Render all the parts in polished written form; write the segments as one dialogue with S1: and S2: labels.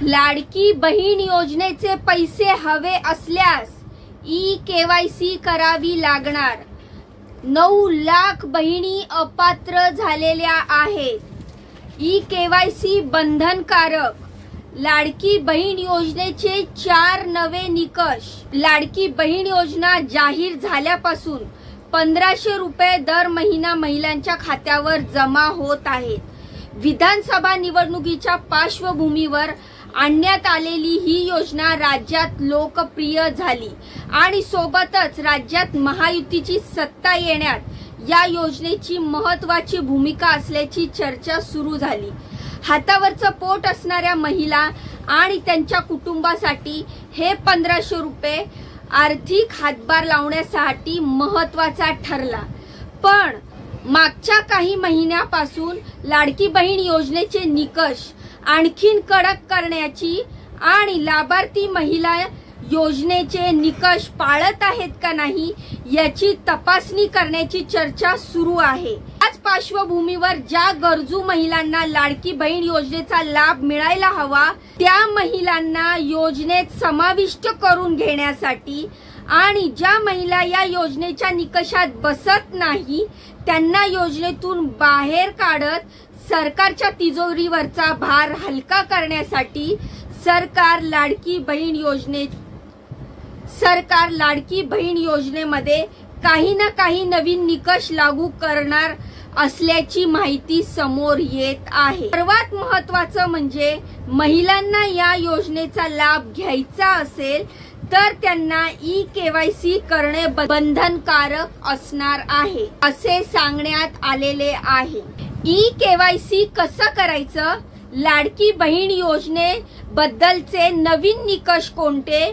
S1: लाडकी बहीण योजनेचे पैसे हवे असल्यास ई-केवायसी करावी लागणार। 9 लाख बहिणी अपात्र झालेल्या आहेत। ई-केवायसी बंधनकारक। लाडकी बहीण योजनेचे 4 नवे निकष। लाडकी बहीण योजना जाहीर झाल्यापासून 1500 रुपये दर महिना महिलांच्या खात्यावर जमा होत आहेत। विधानसभा निवडणुकीच्या पार्श्वभूमीवर आणण्यात आलेली ही योजना राज्यात लोकप्रिय झाली आणि सोबतच राज्यात महायुतीची सत्ता येण्यात या योजनेची महत्त्वाची भूमिका असल्याची चर्चा सुरू झाली। हातावरचं पोट असणाऱ्या महिला आणि त्यांच्या कुटुंबासाठी हे 1500 रुपये आर्थिक हातभार लावण्यासाठी महत्त्वाचा ठरला। पण मागच्या काही महिन्यापासून लाडकी बहीण योजनेचे निकष आणखीन कडक करण्याची आणि लाभार्थी महिला योजनेचे निकष पाळत आहेत का नाही याची तपासणी करण्याची चर्चा सुरू आहे। याच पार्श्वभूमीवर ज्या गरजू महिलांना लाडकी बहीण योजनेचा लाभ मिळायला हवा त्या महिलांना योजनेत समाविष्ट करून घेण्यासाठी आणि ज्या महिला या योजनेच्या निकषात बसत नाही त्यांना योजनेतून बाहेर काढत सरकारच्या तिजोरीवरचा भार हलका करण्यासाठी सरकार लाडकी बहीण योजनेमध्ये काही ना काही नवीन निकष लागू करणार असल्याची माहिती समोर येत आहे। सर्वात महत्त्वाचं म्हणजे महिलांना या योजनेचा लाभ घ्यायचा असेल तर त्यांना ई-केवायसी करणे बंधनकारक असणार आहे असे सांगण्यात आलेले आहे। ई-केवायसी कसं करायचं, लाडकी बहीण योजनेबद्दलचे नवीन निकष कोणते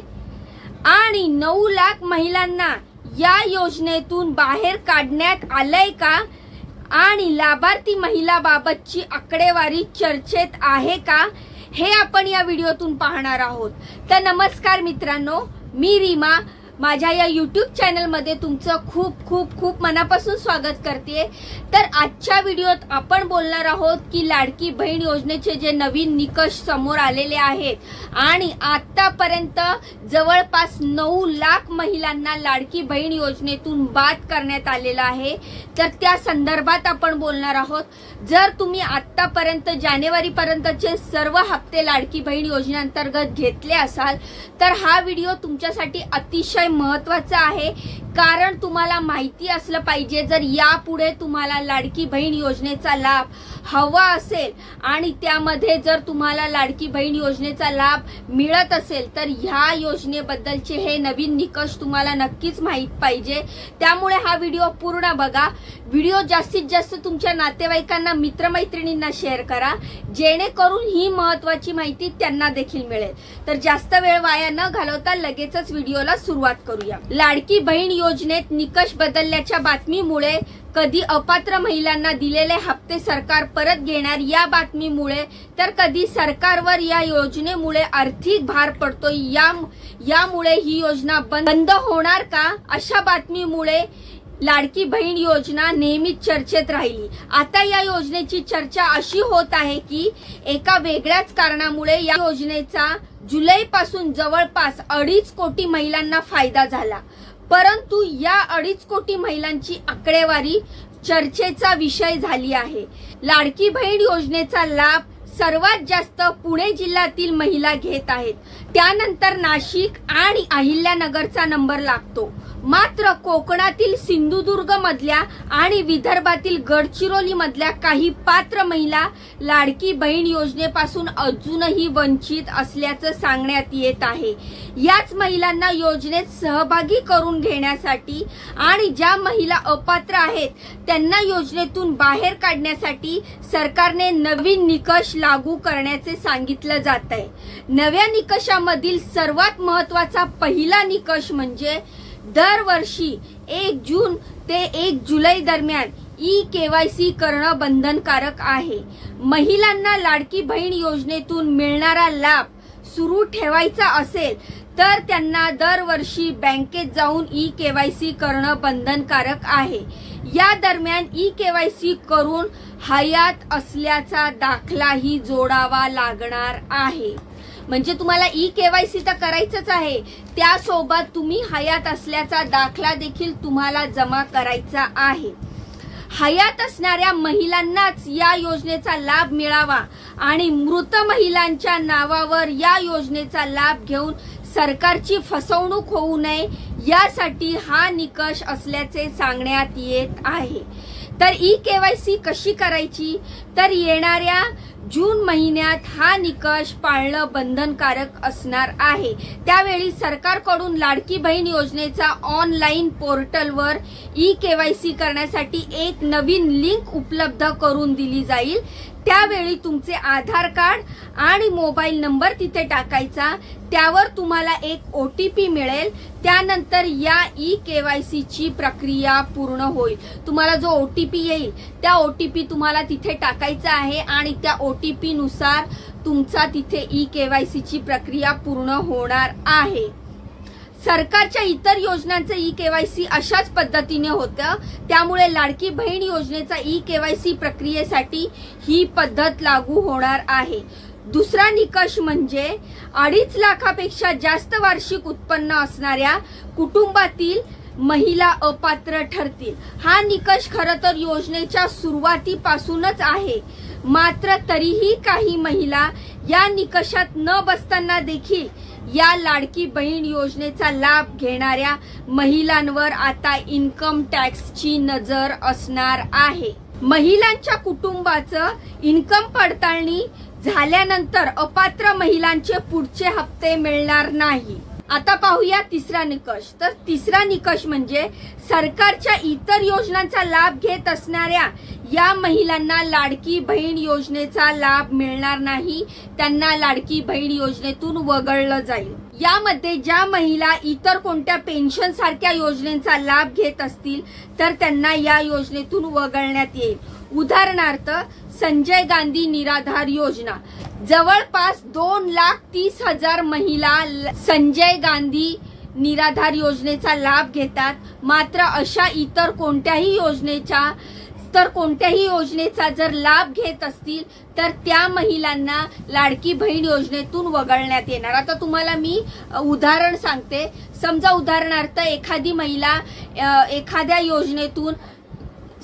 S1: आणि 9 लाख महिलांना या योजनेतून बाहेर काढण्यात आलंय का आणि लाभार्थी महिलाबाबतची आकडेवारी चर्चेत आहे का हे आपण या व्हिडिओतून पाहणार आहोत। तर नमस्कार मित्रांनो, मी रीमा माझ्या या YouTube चॅनल मध्ये तुमचं खूप खूप खूप मनापासून स्वागत करते। तर आजच्या व्हिडिओत आपण बोलणार आहोत की लाडकी बहीण योजनेचे जे नवीन निकष समोर आलेले आहेत आणि आतापर्यंत जवळपास 9 लाख महिलांना लाडकी बहीण योजनेतून बाद करण्यात आलेला आहे। तर त्या संदर्भात आपण बोलणार आहोत। जर तुम्ही आतापर्यंत जानेवारी पर्यंतचे सर्व हप्ते लाडकी बहीण योजनेअंतर्गत घेतले असाल तर हा व्हिडिओ तुमच्यासाठी अतिशय महत्त्वाचा आहे, कारण तुम्हाला माहिती असलं पाहिजे जर यापुढे तुम्हाला लाडकी बहीण योजनेचा लाभ हवा असेल आणि त्यामध्ये जर तुम्हाला लाडकी बहीण योजनेचा लाभ मिळत असेल तर ह्या योजनेबद्दलचे हे नवीन निकष तुम्हाला नक्कीच माहित पाहिजे। त्यामुळे हा व्हिडिओ पूर्ण बघा। व्हिडिओ जास्तीत जास्त तुमच्या नातेवाईकांना मित्रमैत्रिणींना शेअर करा जेणेकरून ही महत्त्वाची माहिती त्यांना देखील मिळेल। तर जास्त वेळ वाया न घालवता लगेचच व्हिडिओला सुरुवात करूया। लाडकी बहीण योजनेत निकष बदलल्याच्या बातमीमुळे कधी अपात्र महिलांना दिलेले हप्ते सरकार परत घेणार या बातमीमुळे तर कधी सरकारवर या योजनेमुळे आर्थिक भार पडतो यामुळे ही योजना बंद होणार का अशा बातमीमुळे लाडकी बहीण योजना नेहमीच चर्चेत राहिली। आता या योजनेची चर्चा अशी होत आहे की एका वेगळ्याच कारणामुळे या योजनेचा जुलैपासून जवळपास 2.5 कोटी महिलांना फायदा झाला, परंतु या 2.5 कोटी महिलांची आकडेवारी चर्चेचा विषय झाली आहे। लाडकी बहीण योजनेचा लाभ सर्वात जास्त पुणे जिल्ह्यातील महिला घेत आहेत, त्यानंतर नाशिक आणि अहिल्यानगरचा नंबर लागतो। मात्र कोकणातील सिंधुदुर्ग मधल्या आणि विदर्भातील गडचिरोली मधल्या काही पात्र महिला लाडकी बहीण योजनेपासून अजूनही वंचित असल्याचं सांगण्यात येत आहे। याच महिलांना योजनेत सहभागी करून घेण्यासाठी आणि ज्या महिला अपात्र आहेत त्यांना योजनेतून बाहेर काढण्यासाठी सरकारने नवीन निकष लागू करण्याचे सांगितलं जात आहे। नव्या निकषामधील सर्वात महत्त्वाचा पहिला निकष म्हणजे दरवर्षी 1 जून ते 1 जुलै दरम्यान ई-केवायसी करणं बंधनकारक आहे। महिलांना लाडकी बहीण योजनेतून मिळणारा लाभ सुरू ठेवायचा असेल तर त्यांना दरवर्षी बँकेत जाऊन ई-केवायसी करणं बंधनकारक आहे। या दरम्यान ई-केवायसी करून हयात असल्याचा दाखलाही जोडावा लागणार आहे। म्हणजे तुम्हाला ई-केवायसी तर करायचंच आहे, त्यासोबत तुम्ही हयात असल्याचा दाखला देखील तुम्हाला जमा करायचा आहे। हयात असणाऱ्या महिलांनाच या योजनेचा लाभ मिळावा आणि मृत महिलांच्या नावावर या योजनेचा लाभ घेऊन सरकारची फसवणूक होऊ नये यासाठी हा निकष असल्याचे सांगण्यात येत आहे। तर ई-केवायसी कशी करायची, तर येणाऱ्या जून महिन्यात हा निकष पाळणं बंधनकारक असणार आहे। त्यावेळी सरकारकडून लाडकी बहीण योजनेचा ऑनलाईन पोर्टलवर ई-केवायसी करण्यासाठी एक नवीन लिंक उपलब्ध करून दिली जाईल। त्यावेळी तुमचे आधार कार्ड आणि मोबाईल नंबर तिथे टाकायचा, त्यावर तुम्हाला एक OTP मिळेल। त्यानंतर या ई-केवायसी ची प्रक्रिया पूर्ण होईल। तुम्हाला जो OTP येईल त्या OTP तुम्हाला तिथे टाकायचा आहे आणि त्या OTP नुसार तुमचा तिथे ई-केवायसी ची प्रक्रिया पूर्ण होणार आहे। सरकारच्या इतर योजनांचे ई-केवायसी अशाच पद्धतीने होतं, त्यामुळे लाडकी बहीण योजनेचा ई-केवायसी प्रक्रियेसाठी ही पद्धत लागू होणार आहे। दुसरा निकष म्हणजे 2.5 लाखापेक्षा जास्त वार्षिक उत्पन्न असणाऱ्या कुटुंबातील महिला अपात्र ठरतील। हा निकष खरं तर योजनेच्या सुरुवातीपासूनच आहे, मात्र तरीही काही महिला या निकषात न बसताना देखील या लाडकी बहीण योजनेचा लाभ घेणाऱ्या महिलांवर आता इन्कम टॅक्सची नजर असणार आहे। महिलांच्या कुटुंबाचं इन्कम पडताळणी झाल्यानंतर अपात्र महिलांचे पुढचे हप्ते मिळणार नाही। आता पाहूया तिसरा निकष। तर तिसरा निकष म्हणजे सरकारच्या इतर योजनांचा लाभ घेत असणाऱ्या या महिलांना लाडकी बहीण योजनेचा लाभ मिळणार नाही, त्यांना लाडकी बहीण योजनेतून वगळलं जाईल। यामध्ये ज्या महिला इतर कोणत्या पेन्शन सारख्या योजनेचा लाभ घेत असतील तर त्यांना या योजनेतून वगळण्यात येईल। उदाहरणार्थ संजय गांधी निराधार योजना, जवळपास 2,30,000 महिला संजय गांधी निराधार योजनेचा लाभ घेतात, मात्र अशा इतर कोणत्याही योजनेचा जर लाभ घेत असतील तर त्या महिलांना लाडकी बहीण योजनेतून वगळण्यात येणार। आता तुम्हाला मी उदाहरण सांगते। समजा उदाहरणार्थ एखादी महिला एखाद्या योजनेतून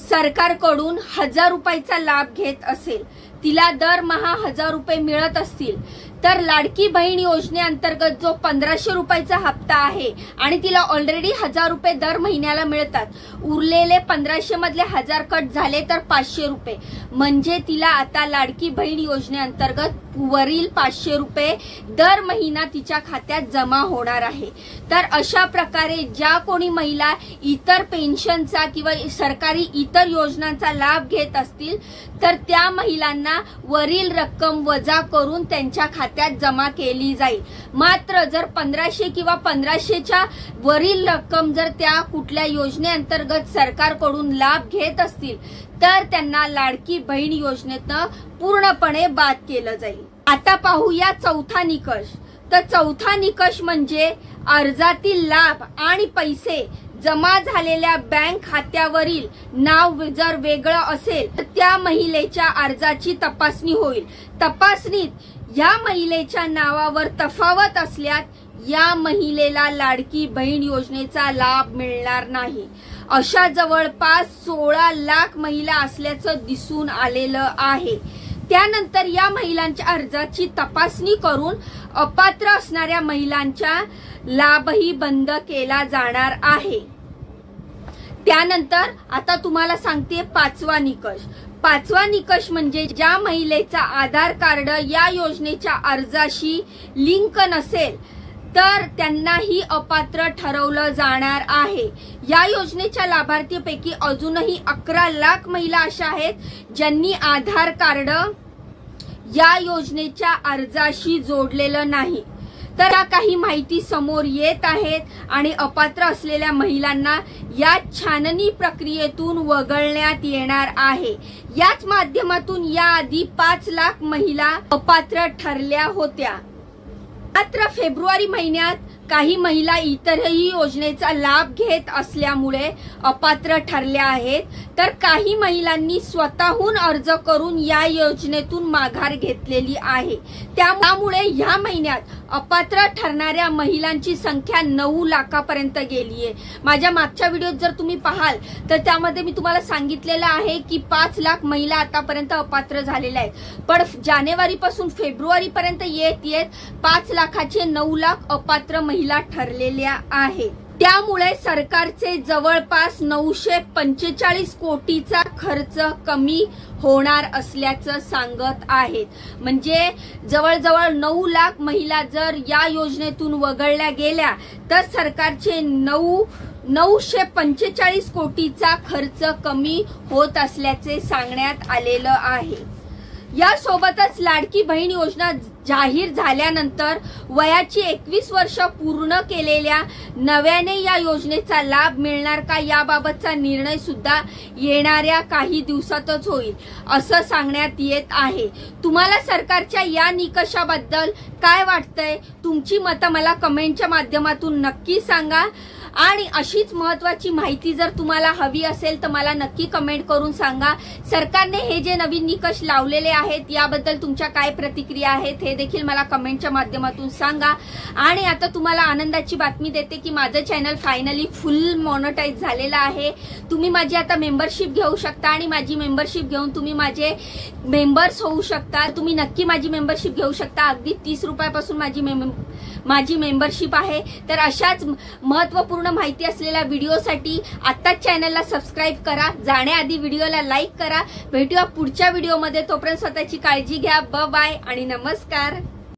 S1: सरकारकडून 1,000 रुपयाचा लाभ घेत असेल, तिला दरमहा 1,000 रुपये मिळत असतील, तर लाडकी बहीण योजनेअंतर्गत जो 1,500 रुपयाचा हप्ता आहे आणि तिला ऑलरेडी 1,000 रुपये दर महिन्याला मिळतात, उरलेले 1,500 मधले 1,000 कट झाले तर 500 रुपये, म्हणजे तिला आता लाडकी बहीण योजनेअंतर्गत वरील 500 रुपये दर महिना तिच्या खात्यात जमा होणार आहे। तर अशा प्रकारे ज्या कोणी महिला इतर पेन्शनचा किंवा सरकारी इतर योजनांचा लाभ घेत असतील तर त्या महिलांना वरील रक्कम वजा करून त्यांच्या खात्यात जमा केली जाईल। मात्र जर 1,500 किंवा 1,500च्या वरील रक्कम जर त्या कुठल्या योजनेअंतर्गत सरकारकडून लाभ घेत असतील तर त्यांना लाडकी बहीण योजनेतनं पूर्णपणे बाद केलं जाईल। आता पाहूया चौथा निकष। तर चौथा निकष म्हणजे अर्जातील लाभ आणि पैसे जमा झालेल्या बँक खात्यावरील नाव जर वेगळं असेल तर त्या महिलेच्या अर्जाची तपासणी होईल। तपासणीत या महिलेच्या नावावर तफावत असल्यास या महिलेला लाडकी बहीण योजनेचा लाभ मिळणार नाही। अशा जवळपास 16 लाख महिला असल्याचं दिसून आलेलं आहे। त्यानंतर या महिलांच्या अर्जाची तपासणी करून अपात्र असणाऱ्या महिलांचा लाभही बंद केला जाणार आहे। त्यानंतर आता तुम्हाला सांगते पाचवा निकष। पाचवा निकष म्हणजे ज्या महिलेचा आधार कार्ड या योजनेच्या अर्जाशी लिंक नसेल तर त्यांनाही अपात्र ठरवलं जाणार आहे। या योजनेच्या लाभार्थीपैकी अजूनही 11 लाख महिला अशा आहेत ज्यांनी आधार कार्ड या योजनेच्या अर्जाशी जोडलेलं नाही। तर काही माहिती समोर येत आहेत आणि अपात्र असलेल्या महिलांना या छाननी प्रक्रियेतून वगळण्यात येणार आहे। याच माध्यमातून याआधी 5 लाख महिला अपात्र ठरल्या होत्या। मात्र फेब्रुवारी महिन्यात काही महिला इतरही योजनेचा लाभ घेत असल्यामुळे अपात्र ठरल्या आहेत, तर काही महिलांनी स्वतःहून अर्ज करून या योजनेतून माघार घेतलेली आहे। त्यामुळे या महिन्यात अपात्र ठरणाऱ्या महिलांची संख्या 9 लाखापर्यंत गेली आहे। माझ्या मागच्या व्हिडिओत जर तुम्ही पाहाल तर त्यामध्ये मी तुम्हाला सांगितलेलं आहे की 5 लाख महिला आतापर्यंत अपात्र झालेल्या आहेत, पण जानेवारी पासून फेब्रुवारी पर्यंत येत 5 लाखाचे 9 लाख अपात्र महिला ठरलेल्या आहेत। त्यामुळे सरकारचे जवळपास 945 कोटीचा खर्च कमी होणार असल्याचं सांगत आहेत। म्हणजे जवळजवळ 9 लाख महिला जर या योजनेतून वगळल्या गेल्या तर सरकारचे 945 कोटीचा खर्च कमी होत असल्याचे सांगण्यात आलेलं आहे। यासोबतच लाडकी बहीण योजना जाहीर झाल्यानंतर वयाची 21 वर्ष पूर्ण केलेल्या नव्याने या योजनेचा लाभ मिळणार का याबाबतचा निर्णय सुद्धा येणाऱ्या काही दिवसातच होईल असं सांगण्यात येत आहे। तुम्हाला सरकारच्या या निकषाबद्दल काय वाटतंय? तुमची मतं मला कमेंटच्या माध्यमातून नक्की सांगा आणि अशीच महत्त्वाची माहिती जर तुम्हाला हवी असेल तर मला नक्की कमेंट करून सांगा। सरकारने हे जे नवीन निकष लावलेले आहेत याबद्दल तुमच्या काय प्रतिक्रिया आहेत हे देखील मला कमेंटच्या माध्यमातून सांगा। आणि आता तुम्हाला आनंदाची बातमी देते की माझं चॅनल फायनली फुल मॉनिटाईज झालेलं आहे। तुम्ही माझी आता मेंबरशिप घेऊ शकता आणि माझी मेंबरशिप घेऊन तुम्ही माझे मेंबर्स होऊ शकता। तुम्ही नक्की माझी मेंबरशिप घेऊ शकता। अगदी 30 रुपयापासून माझी मेंबरशिप आहे। तर अशाच महत्त्वपूर्ण माहिती असलेल्या व्हिडिओसाठी आत्ताच चॅनलला सबस्क्राइब करा। जाण्याआधी व्हिडिओला लाईक करा। भेटूया पुढच्या व्हिडिओमध्ये। तोपर्यंत स्वतःची काळजी घ्या। बाय आणि नमस्कार।